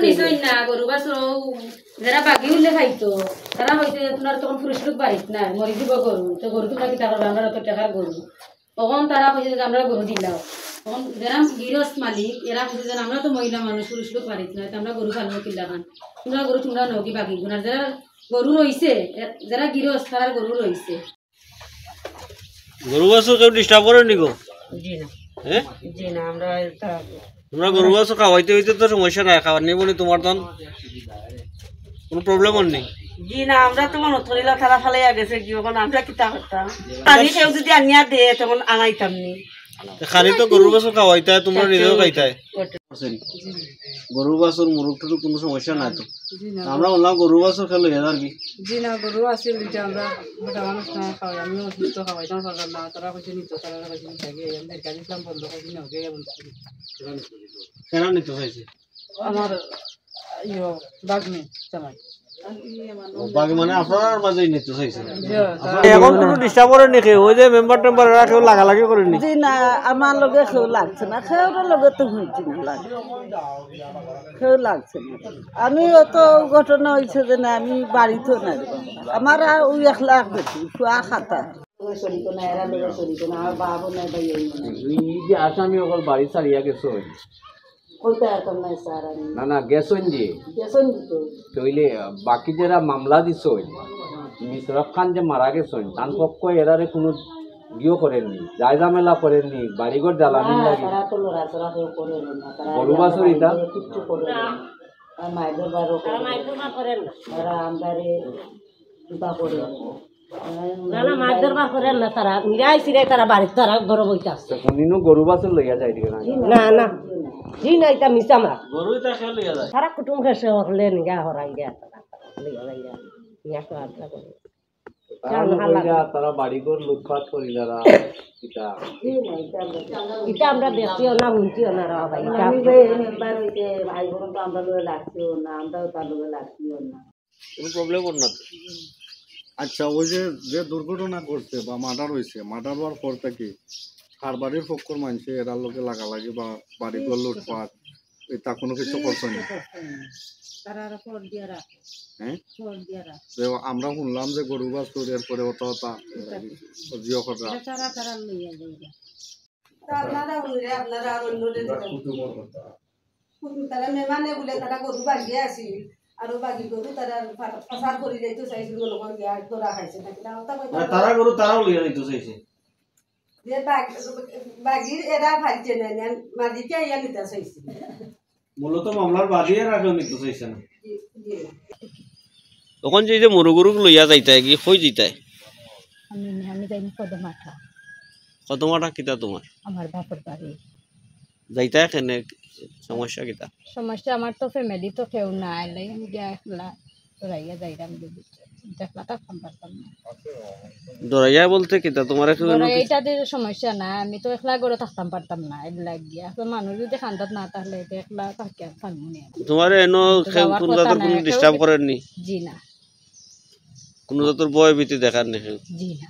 নিছই না গরু বাছর যারা বাকি হইলে খাইতো তারা হইতে তোমার তখন পুরুষলোক বাড়িত না মরি দিব গরু তো গরু তোমরা কিতা করবে আমরা অত টাকার গরু তখন তারা কইছে যে আমরা গরু দিলাম তখন যারা গৃহস্থ মালিক এরা কইছে যে আমরা তো মহিলা মানুষ পুরুষলোক বাড়িত না আমরা গরু পালবো কিল্লা খান তোমরা গরু তোমরা নকি বাকি গুণ আর যারা গরু রইছে যারা গৃহস্থ তারা গরু রইছে গরু বাছর কেউ ডিস্টার্ব করে নিগো জি না হ্যাঁ জি না আমরা তোমরা গরু বাছর খাওয়াইতে হইতে তো সমস্যা নাই খাবার নেই বলে তোমার তখন কোনো প্রবলেম নেই জি না আমরা তো মনে থরিলা তারা ফালাইয়া গেছে কি এখন আমরা কিতা করতাম পানি কেউ যদি আনিয়া দে তখন আনাইতাম নি খালি তো গরু বাছর খাওয়াইতে তোমরা নিজেও খাইতে গরু বাছর মুরগ টুরু কোনো সমস্যা নাই তো আমরা বললাম গরু বাছর খেলো আর কি জি না গরু আছে দুইটা আমরা মোটা মানুষ না খাওয়াই আমি অসুস্থ খাওয়াইতাম পারলাম না তারা কইছে নিত তারা কইছে থাকে আমাদের গাড়ি ইসলাম বন্ধ কইছে না ওকে কেন নিতে চাইছে আমার ইয়ো বাগনি জামাই বাকি মানে আপনার মাঝেই নিতে চাইছে এখন কোনো ডিস্টার্ব করে নাকি ওই যে মেম্বার টেম্বার এরা কেউ লাগালাগি করেনি জি না আমার লগে কেউ লাগছে না কেউর লগে তো হয়েছে না লাগে কেউ লাগছে না আমি অত ঘটনা হয়েছে যে না আমি বাড়িতেও নাই আমার ওই 1 লাখ বেশি ফুয়া খাতা আসামি অকল বাড়ি ছাড়িয়া গেছো না না গেছেন যে তইলে বাকি যারা মামলা দিছ মিশরফ খান যে মারা গেছেন তার পক্ষ এরারে কোনো ইয়ে করেননি জায়জামেলা করেননি বাড়িঘর জ্বালানি লাগে গরু বাছর এটা গরু বাছর লইয়া যায় না না জি না এটা মিছা মাছ গরুই তা খেয়ে লইয়া যায় সারা কুটুম খেসে হলে নিগা হরাই গিয়া তারা বাড়িঘর লুটপাট করি যারা এটা আমরা দেখছিও না শুনছিও না রা ভাই মেম্বার হইতে ভাই বোন তো আমরা লগে লাগছিও না আমরাও তার লগে লাগছিও না কোনো প্রবলেম না তো আচ্ছা ওই যে দুর্ঘটনা করছে বা মার্ডার হয়েছে মার্ডার হওয়ার পর থেকে আর বাড়ির পক্ষর মানুষে এরার লোকে লাগালাগি বা বাড়িঘর লুটপাট এটা কোনো কিছু করছে না হ্যাঁ আমরা শুনলাম যে গরু বাস চুরিয়ার করে অত জিও করা তারা মেহমানে বলে তারা গরু বাগিয়ে আছিল আৰু বাগি গরু তারা প্রচার করে যাইতে চাইছিল লোকের গিয়া ধরা খাইছে তারা গরু তারাও লইয়া নিতে চাইছে যে বাগির এরা ফাইছে না মালিকে ইয়া নিতে চাইছে মূলত মামলার বাদিয়ে রাখেও নিতে চাইছে না তখন যে মুরগরু লইয়া যাইতাই কি কই যাইতাই আমি যাই কদমাঠা কদমাঠা কিতা তোমার আমার বাপের বাড়ি যাইতাই কেনে সমস্যা কিতা সমস্যা আমার তো ফ্যামিলি তো কেউ নাই লাই আমি একলা রাইয়া যাইরাম দেখলা তা পারতাম না দরাইয়া বলতে কিতা তোমার এইটাতে সমস্যা না আমি তো একলা করে থাকতাম পারতাম না এলা গিয়া তো মানুষ যদি খান্দাত না তাহলে একলা থাকি পারবো না তোমার এনো কোন জাতের কোনো ডিস্টার্ব করেননি জি না কোন জাতের ভয় ভীতি দেখার নেই জি না